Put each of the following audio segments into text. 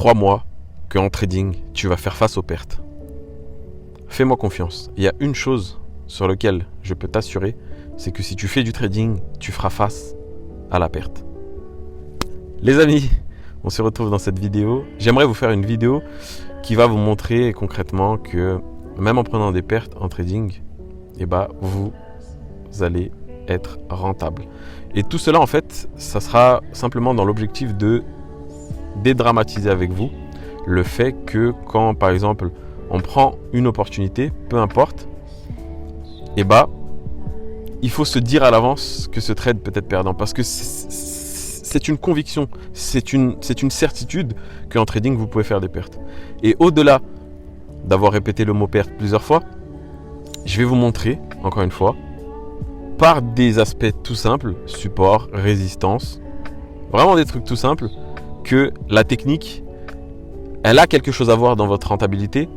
crois-moi qu'en trading, tu vas faire face aux pertes. Fais-moi confiance. Il y a une chose sur laquelle je peux t'assurer, c'est que si tu fais du trading, tu feras face à la perte. Les amis, on se retrouve dans cette vidéo. J'aimerais vous faire une vidéo qui va vous montrer concrètement que même en prenant des pertes en trading, vous allez être rentable. Et tout cela, en fait, ça sera simplement dans l'objectif de dédramatiser avec vous le fait que quand, par exemple, on prend une opportunité, peu importe, il faut se dire à l'avance que ce trade peut être perdant. Parce que c'est une conviction, c'est une certitude qu'en trading, vous pouvez faire des pertes. Et au-delà d'avoir répété le mot perte plusieurs fois, je vais vous montrer, encore une fois, par des aspects tout simples, support, résistance, vraiment des trucs tout simples, que la technique, elle a quelque chose à voir dans votre rentabilité,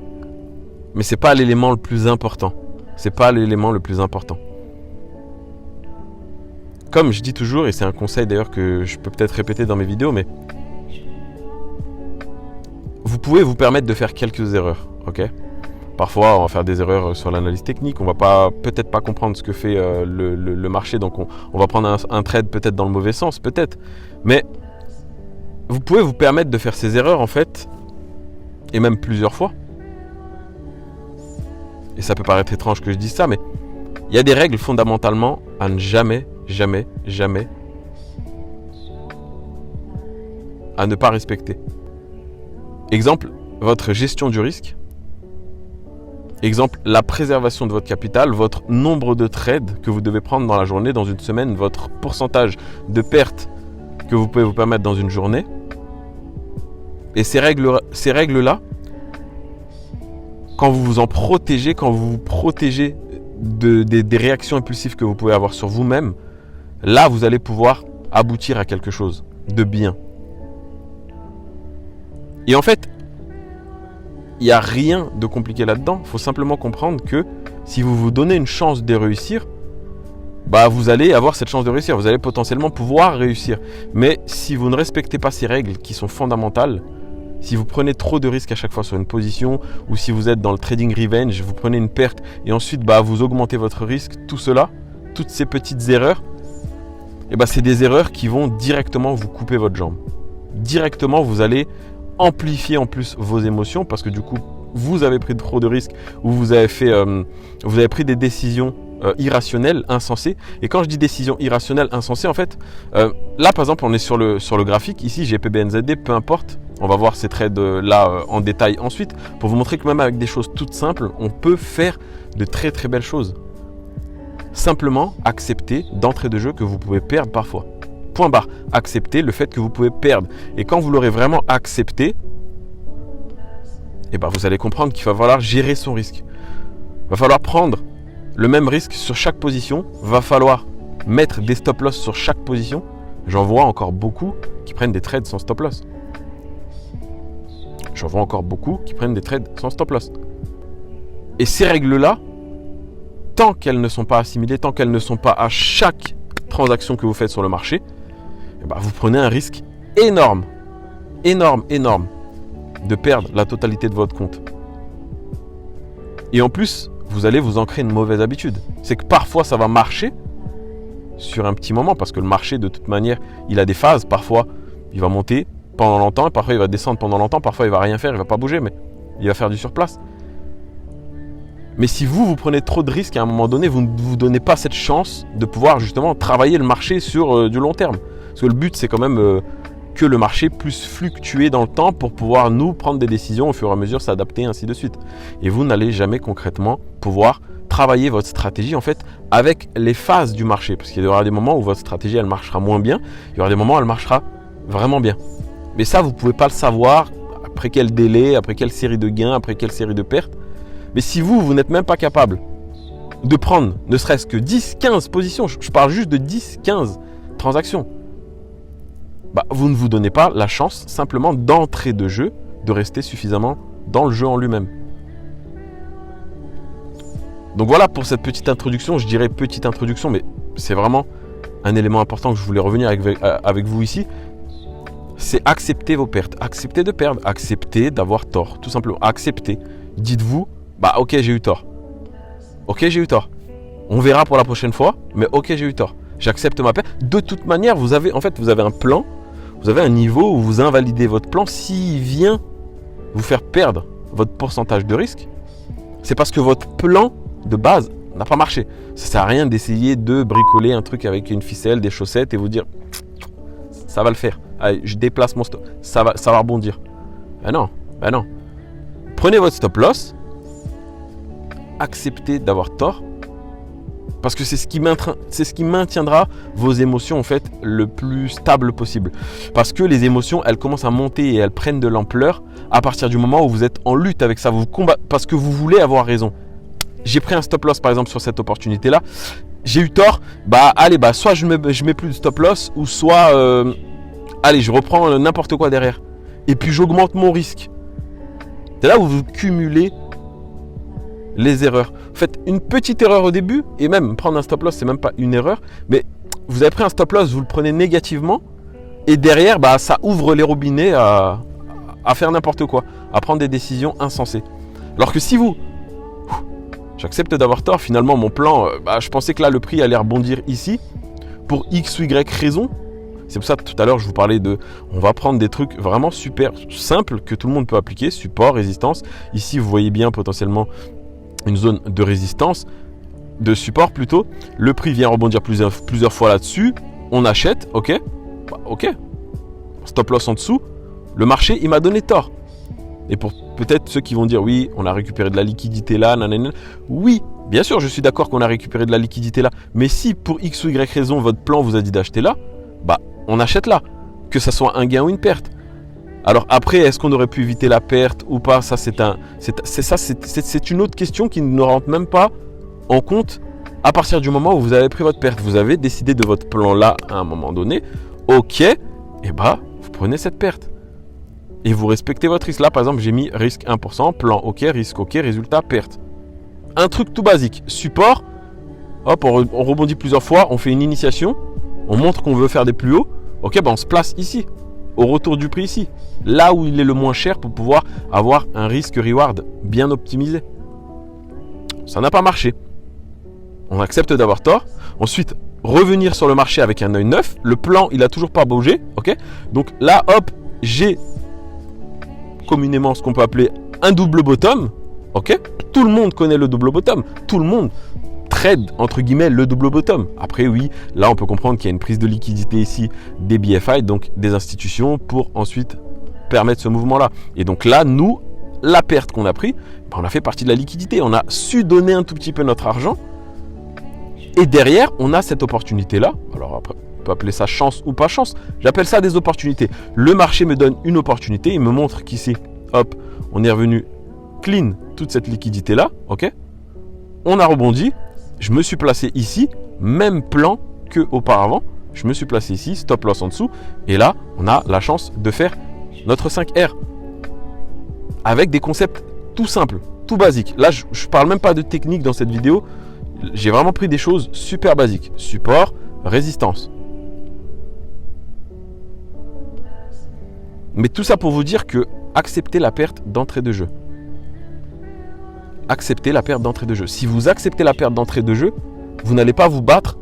mais ce n'est pas l'élément le plus important. C'est pas l'élément le plus important. Comme je dis toujours, et c'est un conseil d'ailleurs que je peux peut-être répéter dans mes vidéos, mais vous pouvez vous permettre de faire quelques erreurs, ok ? Parfois, on va faire des erreurs sur l'analyse technique, on va peut-être pas comprendre ce que fait le marché, donc on va prendre un trade peut-être dans le mauvais sens, peut-être. Mais vous pouvez vous permettre de faire ces erreurs en fait, et même plusieurs fois. Et ça peut paraître étrange que je dise ça, mais il y a des règles fondamentalement à ne jamais à ne pas respecter. Exemple, votre gestion du risque. Exemple, la préservation de votre capital, votre nombre de trades que vous devez prendre dans la journée, dans une semaine, votre pourcentage de pertes que vous pouvez vous permettre dans une journée. Et ces règles-là, quand vous vous en protégez, quand vous vous protégez des réactions impulsives que vous pouvez avoir sur vous-même, là, vous allez pouvoir aboutir à quelque chose de bien. Et en fait, il n'y a rien de compliqué là-dedans. Il faut simplement comprendre que si vous vous donnez une chance de réussir, vous allez avoir cette chance de réussir. Vous allez potentiellement pouvoir réussir. Mais si vous ne respectez pas ces règles qui sont fondamentales, si vous prenez trop de risques à chaque fois sur une position, ou si vous êtes dans le trading revenge, vous prenez une perte et ensuite vous augmentez votre risque, tout cela, toutes ces petites erreurs, c'est des erreurs qui vont directement vous couper votre jambe. Directement, vous allez amplifier en plus vos émotions parce que du coup vous avez pris trop de risques ou vous avez pris des décisions irrationnelles, insensées. Et quand je dis décisions irrationnelles, insensées, en fait là par exemple on est sur le graphique, ici GPBNZD, peu importe, on va voir ces trades là en détail ensuite pour vous montrer que même avec des choses toutes simples on peut faire de très très belles choses. Simplement accepter d'entrée de jeu que vous pouvez perdre parfois. Point barre, acceptez le fait que vous pouvez perdre. Et quand vous l'aurez vraiment accepté, vous allez comprendre qu'il va falloir gérer son risque. Il va falloir prendre le même risque sur chaque position. Il va falloir mettre des stop loss sur chaque position. J'en vois encore beaucoup qui prennent des trades sans stop loss. Et ces règles-là, tant qu'elles ne sont pas assimilées, tant qu'elles ne sont pas à chaque transaction que vous faites sur le marché, vous prenez un risque énorme de perdre la totalité de votre compte. Et en plus, vous allez vous ancrer une mauvaise habitude. C'est que parfois, ça va marcher sur un petit moment parce que le marché, de toute manière, il a des phases. Parfois, il va monter pendant longtemps et parfois, il va descendre pendant longtemps. Parfois, il va rien faire, il va pas bouger, mais il va faire du surplace. Mais si vous prenez trop de risques, à un moment donné, vous ne vous donnez pas cette chance de pouvoir justement travailler le marché sur du long terme. Parce que le but, c'est quand même que le marché puisse fluctuer dans le temps pour pouvoir nous prendre des décisions au fur et à mesure, s'adapter, ainsi de suite. Et vous n'allez jamais concrètement pouvoir travailler votre stratégie en fait avec les phases du marché. Parce qu'il y aura des moments où votre stratégie, elle marchera moins bien. Il y aura des moments où elle marchera vraiment bien. Mais ça, vous ne pouvez pas le savoir après quel délai, après quelle série de gains, après quelle série de pertes. Mais si vous n'êtes même pas capable de prendre ne serait-ce que 10-15 positions, je parle juste de 10-15 transactions, vous ne vous donnez pas la chance simplement d'entrer de jeu, de rester suffisamment dans le jeu en lui-même. Donc voilà pour cette petite introduction, je dirais petite introduction, mais c'est vraiment un élément important que je voulais revenir avec vous ici. c'est accepter vos pertes. Accepter de perdre, accepter d'avoir tort. Tout simplement, accepter. Dites-vous, bah ok, j'ai eu tort. Ok, j'ai eu tort. On verra pour la prochaine fois, mais ok, j'ai eu tort. J'accepte ma perte. De toute manière, vous avez un plan, vous avez un niveau où vous invalidez votre plan. S'il vient vous faire perdre votre pourcentage de risque, c'est parce que votre plan de base n'a pas marché. Ça ne sert à rien d'essayer de bricoler un truc avec une ficelle, des chaussettes et vous dire ça va le faire. Allez, je déplace mon stop, ça va rebondir. Ben non. Prenez votre stop loss, acceptez d'avoir tort, parce que c'est ce qui maintiendra vos émotions en fait le plus stable possible. Parce que les émotions, elles commencent à monter et elles prennent de l'ampleur à partir du moment où vous êtes en lutte avec ça, vous combattez parce que vous voulez avoir raison. J'ai pris un stop loss par exemple sur cette opportunité-là, j'ai eu tort, soit je mets plus de stop loss, ou soit je reprends n'importe quoi derrière. Et puis j'augmente mon risque. C'est là où vous cumulez les erreurs. Faites une petite erreur au début, et même prendre un stop loss, c'est même pas une erreur, mais vous avez pris un stop loss, vous le prenez négativement, et derrière, ça ouvre les robinets à faire n'importe quoi, à prendre des décisions insensées. Alors que si j'accepte d'avoir tort, finalement mon plan, je pensais que là le prix allait rebondir ici, pour X ou Y raison. C'est pour ça que tout à l'heure je vous parlais on va prendre des trucs vraiment super simples que tout le monde peut appliquer, support, résistance. Ici vous voyez bien potentiellement une zone de résistance, de support plutôt. Le prix vient rebondir plusieurs fois là-dessus. On achète, ok. Stop loss en dessous. Le marché, il m'a donné tort. Et pour peut-être ceux qui vont dire oui, on a récupéré de la liquidité là, nanana. Oui, bien sûr, je suis d'accord qu'on a récupéré de la liquidité là. Mais si pour X ou Y raison, votre plan vous a dit d'acheter là, on achète là. Que ça soit un gain ou une perte. Alors après, est-ce qu'on aurait pu éviter la perte ou pas? Ça, c'est une autre question qui ne rentre même pas en compte à partir du moment où vous avez pris votre perte. Vous avez décidé de votre plan là à un moment donné. Ok, vous prenez cette perte. Et vous respectez votre risque. Là, par exemple, j'ai mis risque 1%, plan ok, risque ok, résultat perte. Un truc tout basique. Support, hop, on rebondit plusieurs fois, on fait une initiation, on montre qu'on veut faire des plus hauts. Ok, on se place ici, au retour du prix ici. Là où il est le moins cher pour pouvoir avoir un risque-reward bien optimisé. Ça n'a pas marché. On accepte d'avoir tort. Ensuite, revenir sur le marché avec un œil neuf. Le plan, il a toujours pas bougé. Ok. Donc là, hop, j'ai communément ce qu'on peut appeler un double bottom. Ok. Tout le monde connaît le double bottom. Tout le monde trade entre guillemets le double bottom. Après, oui, là, on peut comprendre qu'il y a une prise de liquidité ici des BFI, donc des institutions, pour ensuite permettre ce mouvement-là. Et donc là, nous, la perte qu'on a pris, on a fait partie de la liquidité. On a su donner un tout petit peu notre argent. Et derrière, on a cette opportunité-là. Alors après, on peut appeler ça chance ou pas chance. J'appelle ça des opportunités. Le marché me donne une opportunité. Il me montre qu'ici, hop, on est revenu clean toute cette liquidité-là. Ok. On a rebondi. Je me suis placé ici. Même plan qu'auparavant. Je me suis placé ici. Stop loss en dessous. Et là, on a la chance de faire notre 5R. Avec des concepts tout simples, tout basiques. Là, je ne parle même pas de technique dans cette vidéo. J'ai vraiment pris des choses super basiques. Support, résistance. Mais tout ça pour vous dire que acceptez la perte d'entrée de jeu. Acceptez la perte d'entrée de jeu. Si vous acceptez la perte d'entrée de jeu, vous n'allez pas vous battre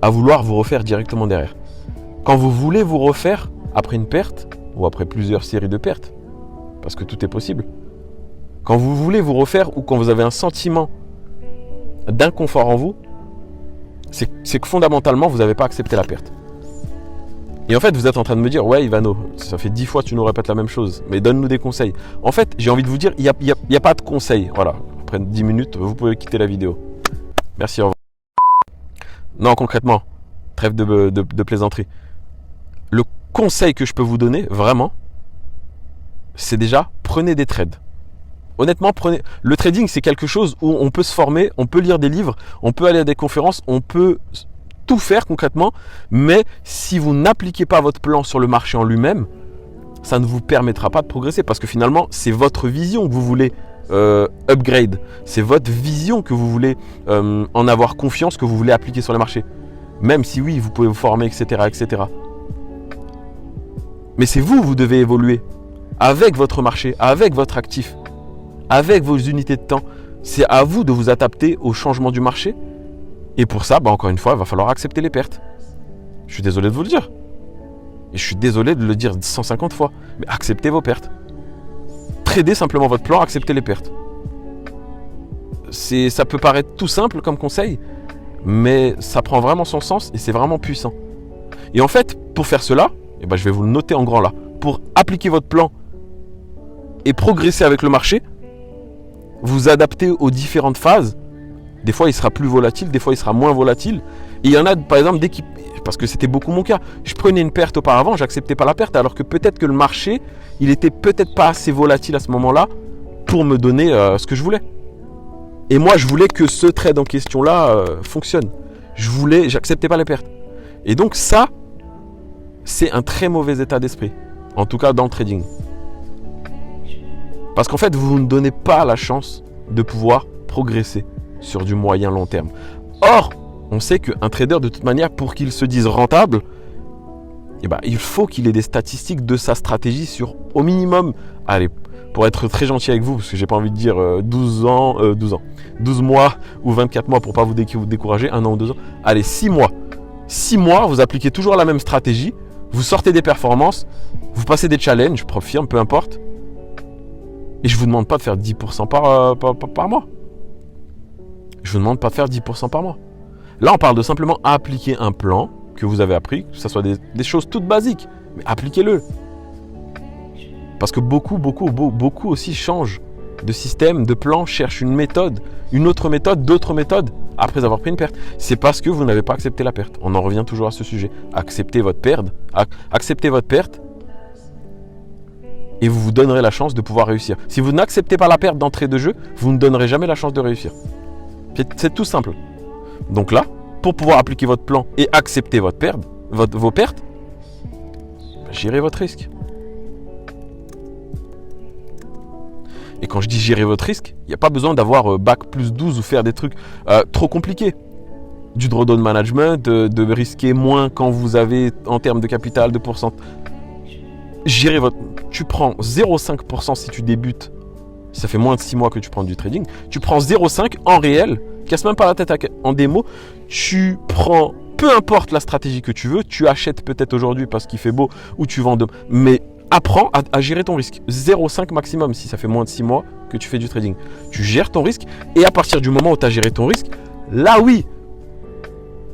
à vouloir vous refaire directement derrière. Quand vous voulez vous refaire après une perte ou après plusieurs séries de pertes, parce que tout est possible, quand vous voulez vous refaire ou quand vous avez un sentiment d'inconfort en vous, c'est que fondamentalement vous n'avez pas accepté la perte. Et en fait vous êtes en train de me dire ouais Ivano, ça fait 10 fois que tu nous répètes la même chose, mais donne-nous des conseils. En fait j'ai envie de vous dire il n'y a pas de conseils. Voilà, après 10 minutes vous pouvez quitter la vidéo. Merci, au revoir. Non, concrètement, trêve de plaisanterie. Le conseil que je peux vous donner vraiment, c'est déjà prenez des trades. Honnêtement, le trading, c'est quelque chose où on peut se former, on peut lire des livres, on peut aller à des conférences, on peut tout faire concrètement, mais si vous n'appliquez pas votre plan sur le marché en lui-même, ça ne vous permettra pas de progresser parce que finalement, c'est votre vision que vous voulez upgrade, c'est votre vision que vous voulez en avoir confiance, que vous voulez appliquer sur le marché. Même si oui, vous pouvez vous former, etc., etc. Mais c'est vous, vous devez évoluer avec votre marché, avec votre actif, avec vos unités de temps. C'est à vous de vous adapter au changement du marché. Et pour ça, encore une fois, il va falloir accepter les pertes. Je suis désolé de vous le dire. Et je suis désolé de le dire 150 fois. Mais acceptez vos pertes. Tradez simplement votre plan, acceptez les pertes. Ça peut paraître tout simple comme conseil, mais ça prend vraiment son sens et c'est vraiment puissant. Et en fait, pour faire cela, je vais vous le noter en grand là. Pour appliquer votre plan et progresser avec le marché, vous adaptez aux différentes phases. Des fois, il sera plus volatile, des fois, il sera moins volatile. Et il y en a, par exemple, parce que c'était beaucoup mon cas. Je prenais une perte auparavant, j'acceptais pas la perte, alors que peut-être que le marché, il était peut-être pas assez volatile à ce moment-là pour me donner ce que je voulais. Et moi, je voulais que ce trade en question-là fonctionne. J'acceptais pas les pertes. Et donc ça, c'est un très mauvais état d'esprit. En tout cas, dans le trading. Parce qu'en fait, vous ne donnez pas la chance de pouvoir progresser sur du moyen long terme. Or, on sait qu'un trader, de toute manière, pour qu'il se dise rentable, il faut qu'il ait des statistiques de sa stratégie sur au minimum, allez, pour être très gentil avec vous, parce que j'ai pas envie de dire 12 mois ou 24 mois pour pas vous décourager, 1 an ou 2 ans, allez, 6 mois. 6 mois, vous appliquez toujours la même stratégie, vous sortez des performances, vous passez des challenges, profirme, peu importe, et je vous demande pas de faire 10% par mois. Je vous demande pas de faire 10% par mois. Là, on parle de simplement appliquer un plan que vous avez appris, que ce soit des choses toutes basiques, mais appliquez-le. Parce que beaucoup aussi changent de système, de plan, cherchent une méthode, une autre méthode, d'autres méthodes, après avoir pris une perte. C'est parce que vous n'avez pas accepté la perte. On en revient toujours à ce sujet. Acceptez votre perte, et vous vous donnerez la chance de pouvoir réussir. Si vous n'acceptez pas la perte d'entrée de jeu, vous ne donnerez jamais la chance de réussir. C'est tout simple. Donc là, pour pouvoir appliquer votre plan et accepter vos pertes, gérez votre risque. Et quand je dis gérer votre risque, il n'y a pas besoin d'avoir bac plus 12 ou faire des trucs trop compliqués. Du drawdown management, de risquer moins quand vous avez en termes de capital, de pourcent. Tu prends 0,5% si tu débutes. Ça fait moins de 6 mois que tu prends du trading. Tu prends 0,5 en réel, casse même pas la tête en démo. Tu prends, peu importe la stratégie que tu veux, tu achètes peut-être aujourd'hui parce qu'il fait beau ou tu vends demain. Mais apprends à gérer ton risque. 0,5 maximum si ça fait moins de 6 mois que tu fais du trading. Tu gères ton risque et à partir du moment où tu as géré ton risque, là oui,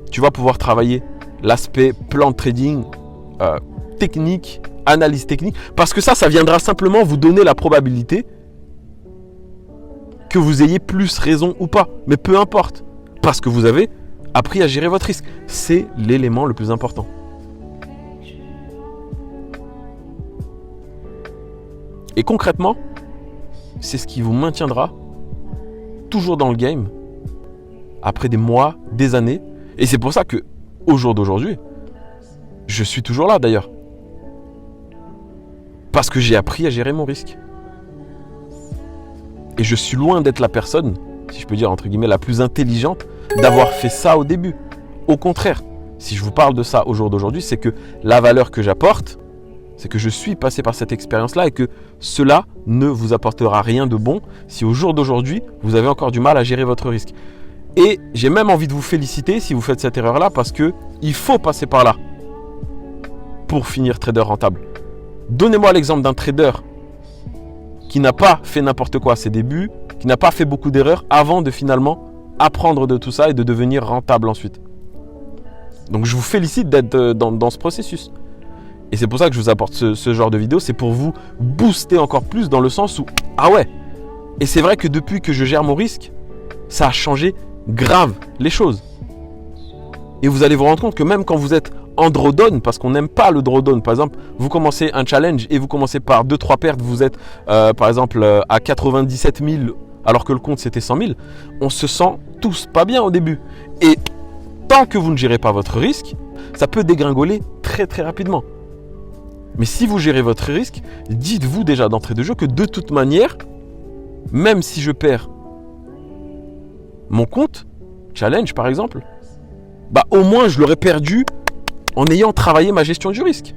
tu vas pouvoir travailler l'aspect plan de trading, technique, analyse technique. Parce que ça viendra simplement vous donner la probabilité que vous ayez plus raison ou pas. Mais peu importe. Parce que vous avez appris à gérer votre risque. C'est l'élément le plus important. Et concrètement, c'est ce qui vous maintiendra toujours dans le game après des mois, des années. Et c'est pour ça que au jour d'aujourd'hui, je suis toujours là d'ailleurs. Parce que j'ai appris à gérer mon risque. Et je suis loin d'être la personne, si je peux dire entre guillemets, la plus intelligente d'avoir fait ça au début. Au contraire, si je vous parle de ça au jour d'aujourd'hui, c'est que la valeur que j'apporte, c'est que je suis passé par cette expérience-là et que cela ne vous apportera rien de bon si au jour d'aujourd'hui, vous avez encore du mal à gérer votre risque. Et j'ai même envie de vous féliciter si vous faites cette erreur-là parce qu'il faut passer par là pour finir trader rentable. Donnez-moi l'exemple d'un trader qui n'a pas fait n'importe quoi à ses débuts, qui n'a pas fait beaucoup d'erreurs avant de finalement apprendre de tout ça et de devenir rentable ensuite. Donc je vous félicite d'être dans ce processus. Et c'est pour ça que je vous apporte ce genre de vidéo, c'est pour vous booster encore plus dans le sens où, ah ouais, et c'est vrai que depuis que je gère mon risque, ça a changé grave les choses. Et vous allez vous rendre compte que même quand vous êtes en drawdown, parce qu'on n'aime pas le drawdown, par exemple, vous commencez un challenge et vous commencez par 2-3 pertes, vous êtes par exemple à 97 000 alors que le compte c'était 100 000, on se sent tous pas bien au début. Et tant que vous ne gérez pas votre risque, ça peut dégringoler très très rapidement. Mais si vous gérez votre risque, dites-vous déjà d'entrée de jeu que de toute manière, même si je perds mon compte, challenge par exemple, au moins je l'aurais perdu en ayant travaillé ma gestion du risque.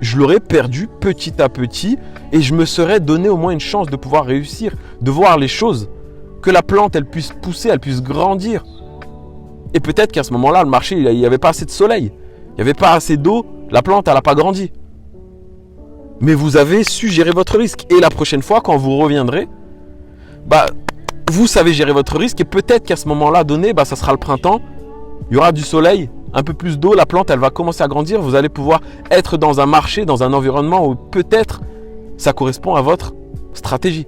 je l'aurais perdu petit à petit et je me serais donné au moins une chance de pouvoir réussir, de voir les choses, que la plante, elle puisse pousser, elle puisse grandir. Et peut-être qu'à ce moment-là, le marché, il n'y avait pas assez de soleil, il n'y avait pas assez d'eau, la plante, elle n'a pas grandi. Mais vous avez su gérer votre risque. Et la prochaine fois, quand vous reviendrez, vous savez gérer votre risque et peut-être qu'à ce moment-là donné, ça sera le printemps, il y aura du soleil, un peu plus d'eau, la plante, elle va commencer à grandir, vous allez pouvoir être dans un marché, dans un environnement où peut-être ça correspond à votre stratégie.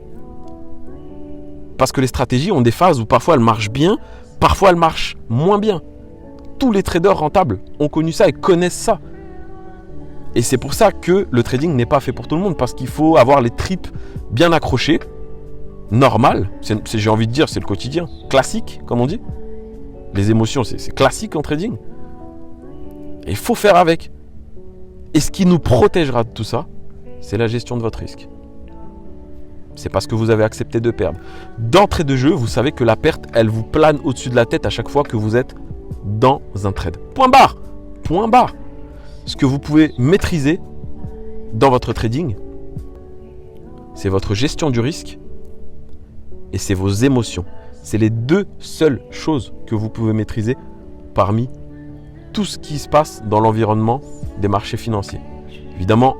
Parce que les stratégies ont des phases où parfois elles marchent bien, parfois elles marchent moins bien. Tous les traders rentables ont connu ça et connaissent ça. Et c'est pour ça que le trading n'est pas fait pour tout le monde, parce qu'il faut avoir les tripes bien accrochées, normal, j'ai envie de dire, c'est le quotidien, classique, comme on dit. Les émotions, c'est classique en trading. Et il faut faire avec. Et ce qui nous protégera de tout ça, c'est la gestion de votre risque. C'est parce que vous avez accepté de perdre. D'entrée de jeu, vous savez que la perte, elle vous plane au-dessus de la tête à chaque fois que vous êtes dans un trade. Point barre. Point barre. Ce que vous pouvez maîtriser dans votre trading, c'est votre gestion du risque et c'est vos émotions. C'est les deux seules choses que vous pouvez maîtriser parmi tout ce qui se passe dans l'environnement des marchés financiers. Évidemment,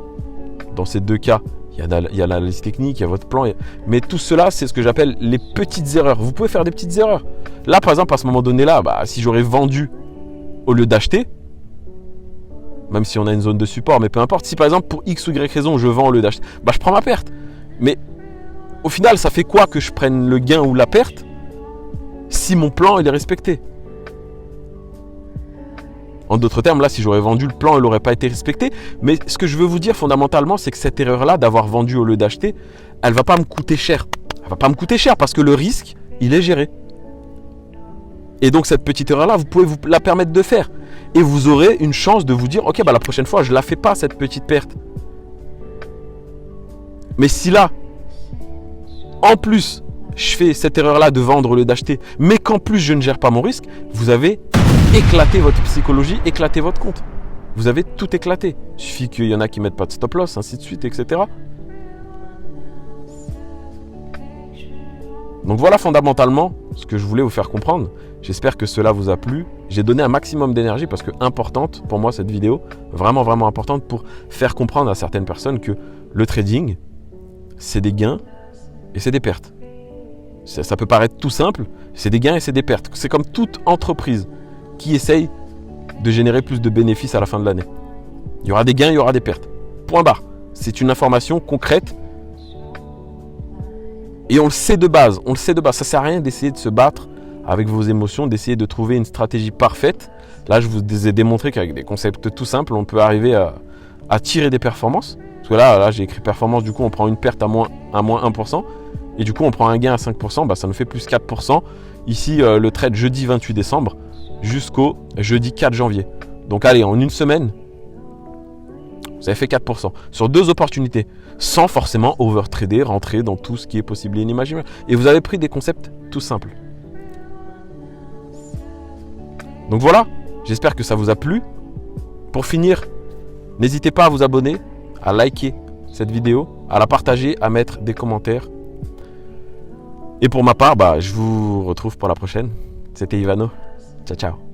dans ces deux cas, il y a l'analyse technique, il y a votre plan. Mais tout cela, c'est ce que j'appelle les petites erreurs. Vous pouvez faire des petites erreurs. Là, par exemple, à ce moment donné-là, si j'aurais vendu au lieu d'acheter, même si on a une zone de support, mais peu importe. Si par exemple, pour X ou Y raison, je vends au lieu d'acheter, je prends ma perte. Mais au final, ça fait quoi que je prenne le gain ou la perte si mon plan il est respecté? En d'autres termes, là, si j'aurais vendu, le plan, il n'aurait pas été respecté. Mais ce que je veux vous dire fondamentalement, c'est que cette erreur-là, d'avoir vendu au lieu d'acheter, elle ne va pas me coûter cher. Elle ne va pas me coûter cher parce que le risque, il est géré. Et donc, cette petite erreur-là, vous pouvez vous la permettre de faire. Et vous aurez une chance de vous dire, ok, la prochaine fois, je ne la fais pas, cette petite perte. Mais si là, en plus, je fais cette erreur-là de vendre au lieu d'acheter, mais qu'en plus, je ne gère pas mon risque, vous avez éclaté votre psychologie, éclaté votre compte. Vous avez tout éclaté. Il suffit qu'il y en a qui ne mettent pas de stop loss, ainsi de suite, etc. Donc voilà fondamentalement ce que je voulais vous faire comprendre. J'espère que cela vous a plu. J'ai donné un maximum d'énergie parce que importante pour moi cette vidéo, vraiment vraiment importante pour faire comprendre à certaines personnes que le trading, c'est des gains et c'est des pertes. Ça peut paraître tout simple, c'est des gains et c'est des pertes. C'est comme toute entreprise qui essaye de générer plus de bénéfices à la fin de l'année. Il y aura des gains, il y aura des pertes. Point barre. C'est une information concrète. Et on le sait de base. On le sait de base. Ça ne sert à rien d'essayer de se battre avec vos émotions, d'essayer de trouver une stratégie parfaite. Là, je vous ai démontré qu'avec des concepts tout simples, on peut arriver à tirer des performances. Parce que là j'ai écrit performance, du coup, on prend une perte à moins 1%. Et du coup, on prend un gain à 5%, ça nous fait plus 4%. Ici, le trade jeudi 28 décembre jusqu'au jeudi 4 janvier. Donc allez, en une semaine, vous avez fait 4% sur 2 opportunités, sans forcément overtrader, rentrer dans tout ce qui est possible et inimaginable. Et vous avez pris des concepts tout simples. Donc voilà, j'espère que ça vous a plu. Pour finir, n'hésitez pas à vous abonner, à liker cette vidéo, à la partager, à mettre des commentaires. Et pour ma part, je vous retrouve pour la prochaine. C'était Ivano. Ciao, ciao.